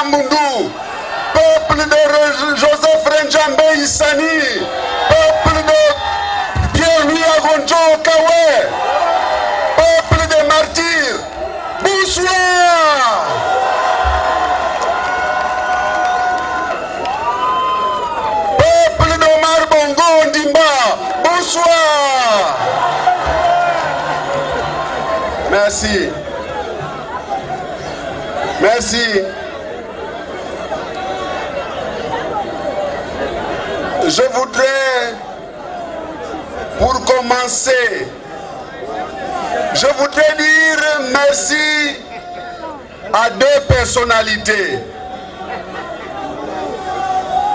Mambundu, peuple de Joseph Renjambe Issani, peuple de Pierre-Louis Agonjo Kawe, peuple des martyrs, bonsoir. Peuple d'Omar Bongo Ndimba, bonsoir. Merci. Merci. Je voudrais, pour commencer, je voudrais dire merci à deux personnalités.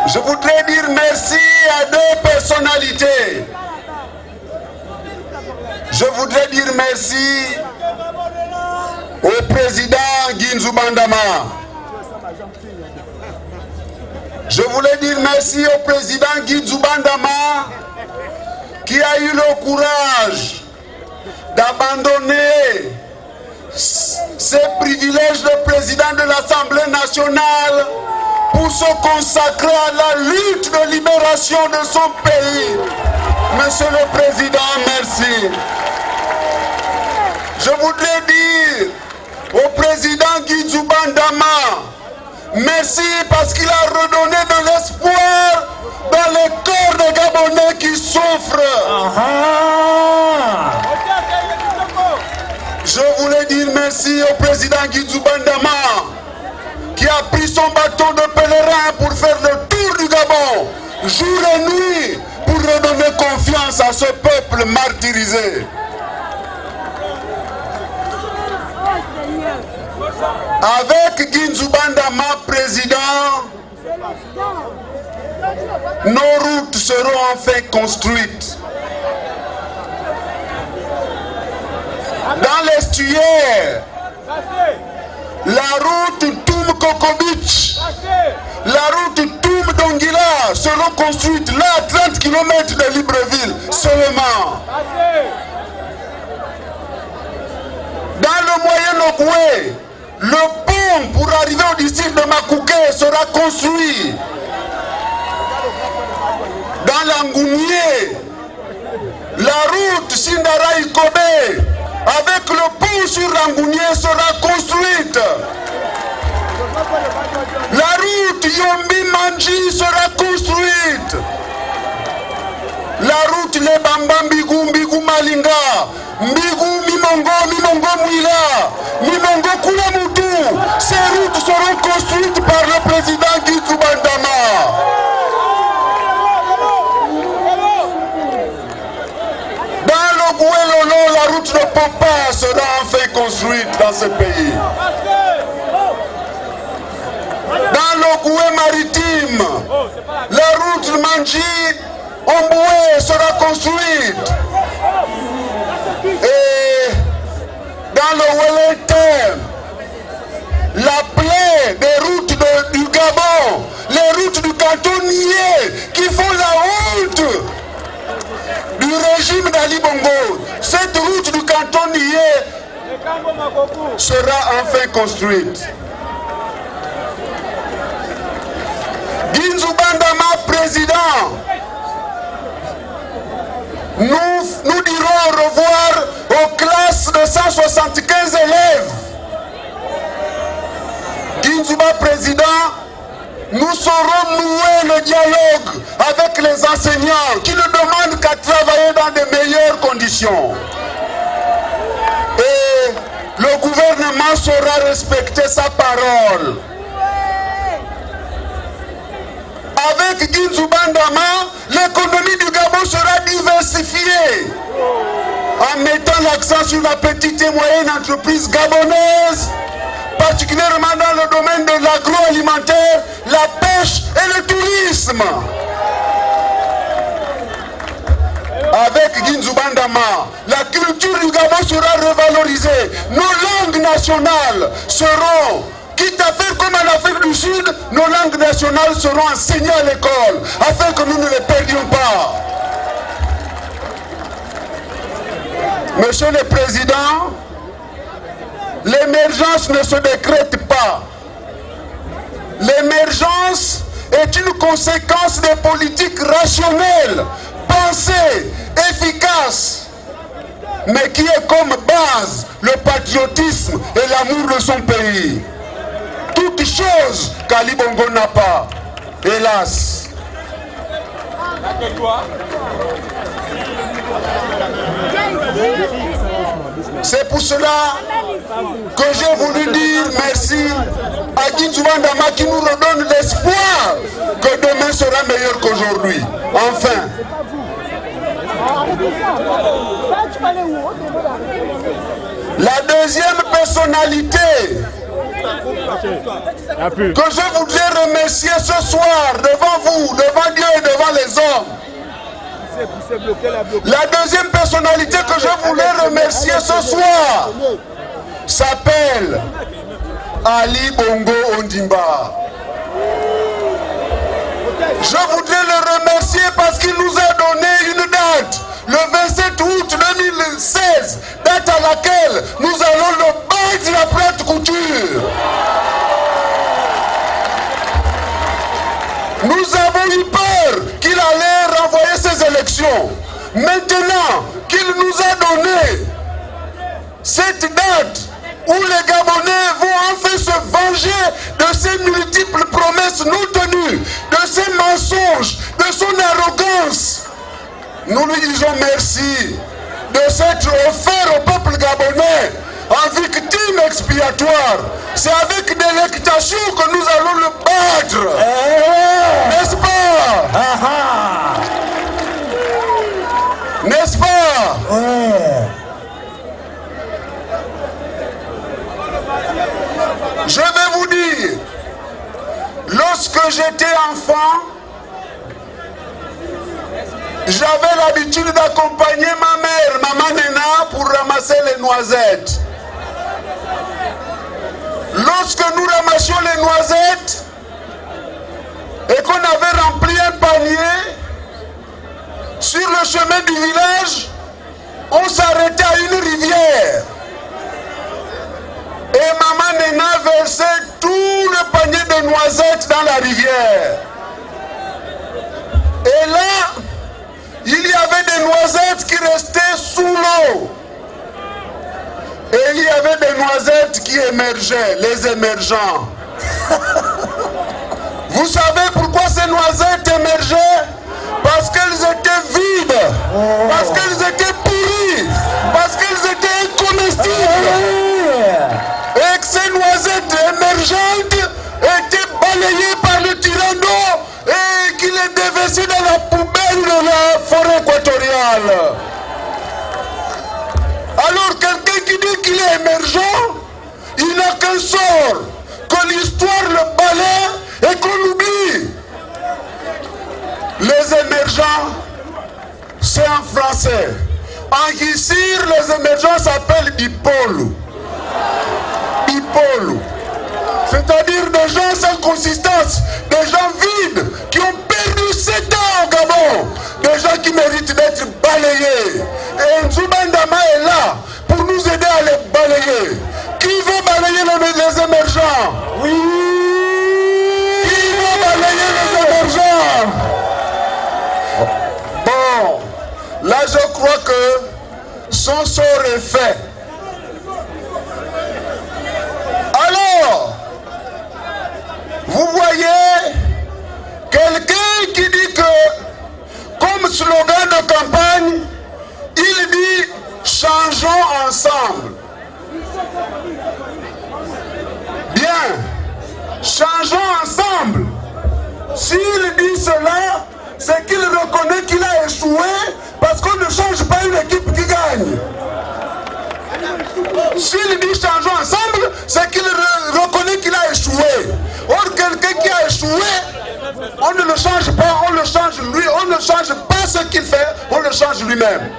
Je voudrais dire merci à deux personnalités. Je voudrais dire merci au président Guinzou Bandama. Je voulais dire merci au président Guinzou Bandama qui a eu le courage d'abandonner ses privilèges de président de l'Assemblée nationale pour se consacrer à la lutte de libération de son pays. Monsieur le Président, merci. Je voudrais dire au président Guinzou Bandama, merci parce qu'il a redonné de l'espoir dans les cœurs des Gabonais qui souffrent. Je voulais dire merci au président Guinzou Bandama qui a pris son bâton de pèlerin pour faire le tour du Gabon, jour et nuit, pour redonner confiance à ce peuple martyrisé. Avec Guinzou Bandama président, nos routes seront enfin construites. Dans l'estuaire, la route Toum Kokobich, la route Toum Dongila seront construites là à 30 km de Libreville seulement. Dans le Moyen-Ogoué, le pont pour arriver au district de Makouké sera construit. Dans l'Angoumier, la route Sindara-Ikobe avec le pont sur l'Angoumier sera construite. La route Yombi-Manji sera construite. La route Lebamba Mbigou Malinga, Mbigou Mimongo Mouila, Mimongo Koulamoutou, ces routes seront construites par le président Guinzou Bandama. Dans le Gouelolo, la route de Popa sera enfin construite dans ce pays. Dans le Goué maritime, la route Manji Omboué sera construite. Et dans le Wellington, la plaie des routes du Gabon, les routes du canton Nié qui font la honte du régime d'Ali Bongo, cette route du canton Nié sera enfin construite. Guinzou Bandama président, nous dirons au revoir aux classes de 175 élèves. Guinzouba président, nous saurons nouer le dialogue avec les enseignants qui ne demandent qu'à travailler dans de meilleures conditions. Et le gouvernement saura respecter sa parole. Avec Guinzou Bandama, l'économie du Gabon sera diversifiée en mettant l'accent sur la petite et moyenne entreprise gabonaise, particulièrement dans le domaine de l'agroalimentaire, la pêche et le tourisme. Avec Guinzou Bandama, la culture du Gabon sera revalorisée. Nos langues nationales seront, quitte à faire comme en Afrique du Sud, nos langues nationales seront enseignées à l'école, afin que nous ne les perdions pas. Monsieur le Président, l'émergence ne se décrète pas. L'émergence est une conséquence des politiques rationnelles, pensées, efficaces, mais qui est comme base le patriotisme et l'amour de son pays. Toutes choses qu'Ali Bongo n'a pas, hélas. C'est pour cela que j'ai voulu dire merci à Guy Djoubandama qui nous redonne l'espoir que demain sera meilleur qu'aujourd'hui. Enfin. La deuxième personnalité que je voudrais remercier ce soir devant vous, devant Dieu et devant les hommes. La deuxième personnalité que je voulais remercier ce soir s'appelle Ali Bongo Ondimba. Je voudrais le remercier parce qu'il nous a donné une date, le 27 août 2016, date à laquelle nous allons le battre la plate couture. Nous avons eu peur qu'il allait renvoyer ces élections. Maintenant qu'il nous a donné cette date où les Gabonais vont enfin se venger de ces multiples promesses non tenues, de ces mensonges, de son arrogance, nous lui disons merci de s'être offert au peuple gabonais en victime expiatoire. C'est avec délectation que nous allons le battre. N'est-ce pas? N'est-ce pas? Je vais vous dire, lorsque j'étais enfant, j'avais l'habitude d'accompagner ma mère, Maman Nena, pour ramasser les noisettes. Lorsque nous ramassions les noisettes et qu'on avait rempli un panier, sur le chemin du village, on s'arrêtait à une rivière. Et Maman Nena versait tout le panier de noisettes dans la rivière. Et là, il y avait des noisettes qui restaient sous l'eau. Et il y avait des noisettes qui émergeaient, les émergents. Vous savez pourquoi ces noisettes émergeaient? Parce qu'elles étaient vides, parce qu'elles étaient pourries, parce qu'elles étaient incomestibles. Et que ces noisettes émergentes étaient balayées par le tyran d'eau et qu'il est déversé dans la poubelle de la forêt équatoriale. Alors quelqu'un qui dit qu'il est émergent, il n'a qu'un sort, que l'histoire le balaie et qu'on l'oublie. Les émergents, c'est en français. En Guissir, les émergents s'appellent Bipolo. Bipolo. C'est-à-dire des gens sans consistance, des gens vides, qui ont perdu 7 ans au Gabon, des gens qui méritent d'être balayés. Et Djoubandama est là pour nous aider à les balayer. Qui veut balayer les émergents? Oui. Qui veut balayer les émergents? Bon, là je crois que son sort est fait. Alors, vous voyez, quelqu'un qui dit que, comme slogan de campagne, il dit « changeons ensemble ». Bien, changeons ensemble. S'il dit cela, c'est qu'il reconnaît qu'il a échoué parce qu'on ne change pas une équipe qui gagne. S'il dit changeons ensemble, c'est qu'il reconnaît qu'il a échoué. Or, quelqu'un qui a échoué, on ne le change pas, on le change lui. On ne change pas ce qu'il fait, on le change lui-même.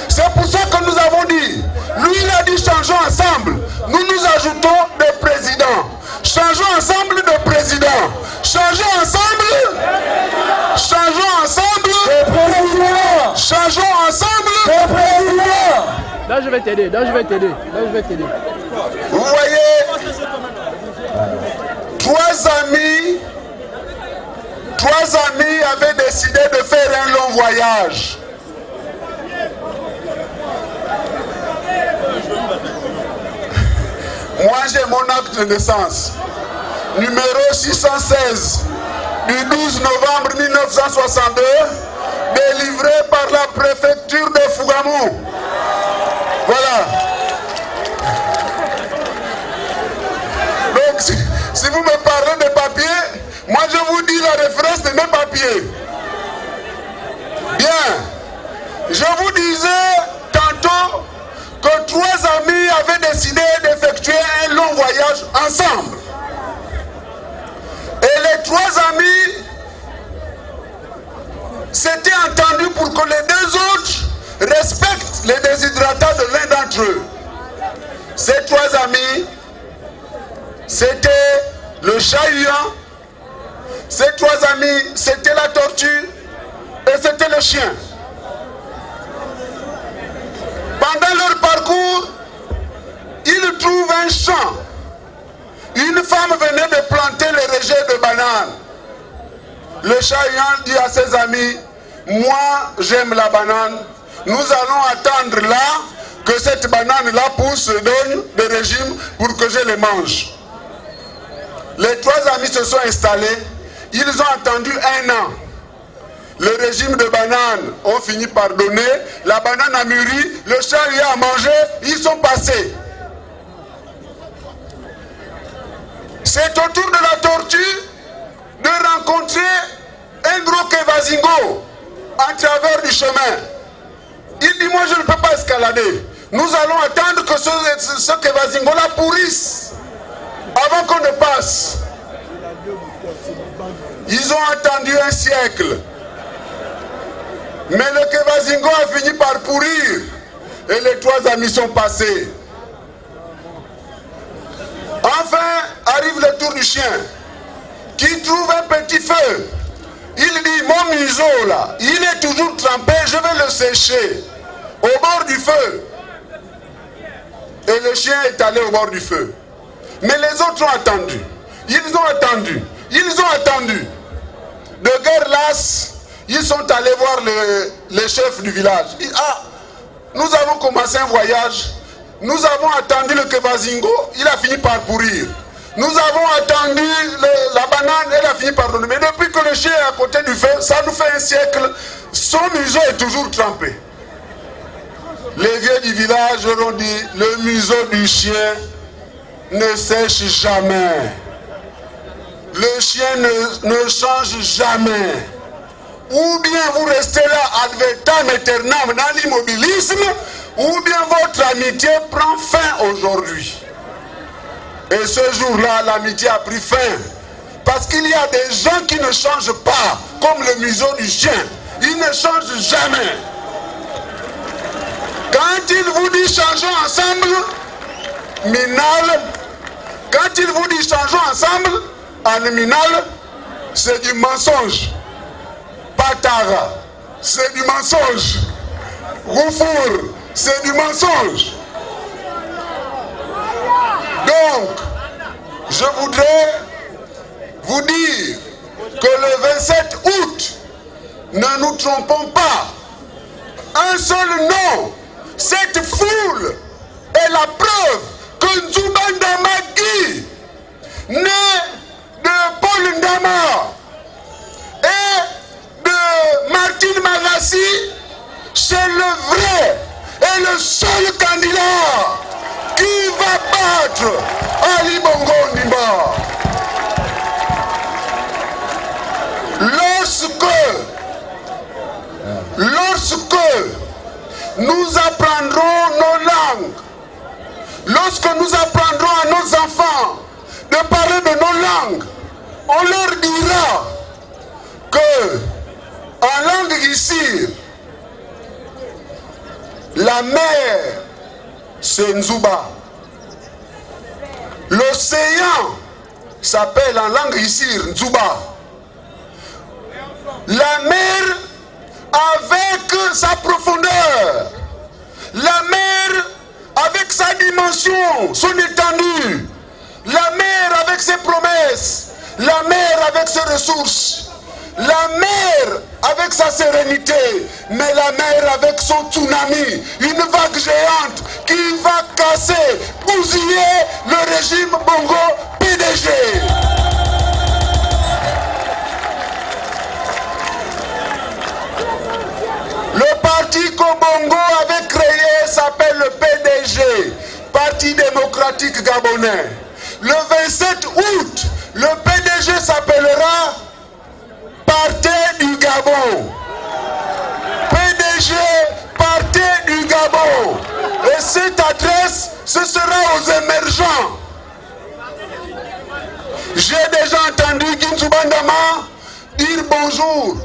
C'est pour ça que nous avons dit, lui il a dit changeons ensemble. Nous nous ajoutons des présidents. Changeons ensemble de présidents. Changeons ensemble. Changeons ensemble. Changeons ensemble. Là je vais t'aider, Vous voyez, 3 Trois amis avaient décidé de faire un long voyage. Moi, j'ai mon acte de naissance, numéro 616, du 12 novembre 1962, délivré par la préfecture de Fougamou. Voilà. Donc, si vous me parlez de papiers, moi je vous dis la référence de mes papiers. Bien. Je vous disais tantôt que trois amis avaient décidé d'effectuer un long voyage ensemble. Et les trois amis s'étaient entendus pour que les deux autres respectent les déshydratats de l'un d'entre eux. Ces trois amis, c'était le chat-huant, ces trois amis, c'était la tortue et c'était le chien. Pendant leur parcours, ils trouvent un champ. Une femme venait de planter les rejets de bananes. Le chat-huant dit à ses amis, moi j'aime la banane, nous allons attendre là que cette banane-là pousse et donne des régimes pour que je les mange. Les trois amis se sont installés, ils ont attendu 1 an. Le régime de bananes ont fini par donner, la banane a mûri, le chat-huant a mangé, ils sont passés. C'est au tour de la tortue de rencontrer un gros kevazingo en travers du chemin. Il dit, moi je ne peux pas escalader. Nous allons attendre que ce kevazingo-là pourrisse avant qu'on ne passe. Ils ont attendu un siècle. Mais le kevazingo a fini par pourrir. Et les trois amis sont passés. Enfin, arrive le tour du chien, qui trouve un petit feu. Il dit, mon museau là, il est toujours trempé, je vais le sécher au bord du feu. Et le chien est allé au bord du feu. Mais les autres ont attendu. Ils ont attendu. Ils ont attendu. De guerre lasse, ils sont allés voir les chefs du village. Nous avons commencé un voyage. Nous avons attendu le kevazingo, il a fini par pourrir. Nous avons attendu la banane, elle a fini par donner. Mais depuis que le chien est à côté du feu, ça nous fait un siècle, son museau est toujours trempé. Les vieux du village leur ont dit, le museau du chien ne sèche jamais. Le chien ne change jamais. Ou bien vous restez là ad vitam aeternam dans l'immobilisme, ou bien votre amitié prend fin aujourd'hui. Et ce jour-là, l'amitié a pris fin. Parce qu'il y a des gens qui ne changent pas, comme le museau du chien. Ils ne changent jamais. Quand il vous dit changeons ensemble, minal. Quand il vous dit changeons ensemble, en minal, c'est du mensonge. Patara, c'est du mensonge. Roufour, c'est du mensonge. Donc, je voudrais vous dire que le 27 août, ne nous trompons pas, un seul nom, cette foule est la preuve que Nzouba Ndama Guy, né de Paul Ndama et de Martine Magassi, c'est le vrai et le seul candidat qui va battre Ali Bongo Ondimba. Lorsque nous apprendrons nos langues, lorsque nous apprendrons à nos enfants de parler de nos langues, on leur dira que en langue ici, la mer c'est Nzouba. L'océan s'appelle en langue ici Nzouba. La mer avec sa profondeur, la mer avec sa dimension, son étendue, La mer avec ses promesses, la mer avec ses ressources, la mer avec sa sérénité, mais la mer avec son tsunami, une vague géante qui va casser, bousiller le régime Bongo PDG. Le parti qu'Obongo avait créé s'appelle le PDG, Parti démocratique gabonais. Le 27 août, le PDG s'appellera Parti du Gabon. PDG, Parti du Gabon. Et cette adresse, ce sera aux émergents. J'ai déjà entendu Ginsu Bandama dire bonjour,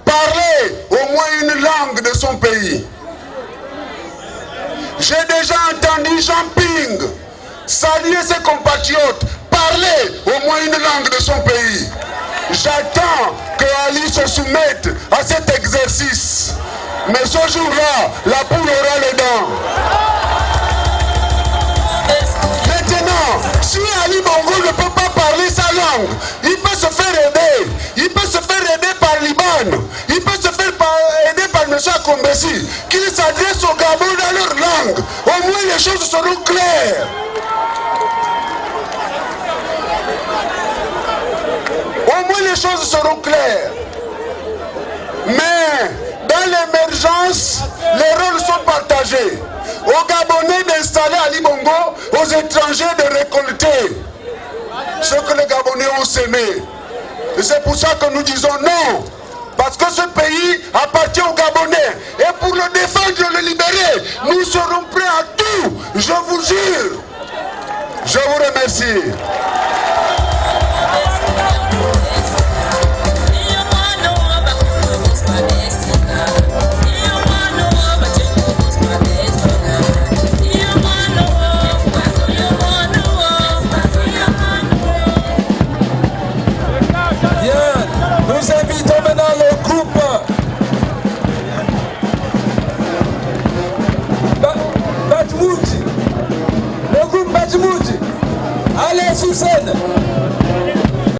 parler au moins une langue de son pays. J'ai déjà entendu Jean Ping saluer ses compatriotes, parler au moins une langue de son pays. J'attends que Ali se soumette à cet exercice. Mais ce jour-là, la poule aura les dents. Maintenant, si Ali Bongo ne peut pas parler sa langue, il peut se faire aider. Il peut se faire aider par Liban. Il peut se faire aider par M. Akombesi, qu'il s'adresse au Gabon dans leur langue. Au moins les choses seront claires. Au moins les choses seront claires. Mais dans l'émergence, les rôles sont partagés. Aux Gabonais d'installer Ali Bongo, aux étrangers de récolter ce que les Gabonais ont semé. Et c'est pour ça que nous disons non. Parce que ce pays appartient aux Gabonais. Et pour le défendre et le libérer, nous serons prêts à tout. Je vous jure. Je vous remercie.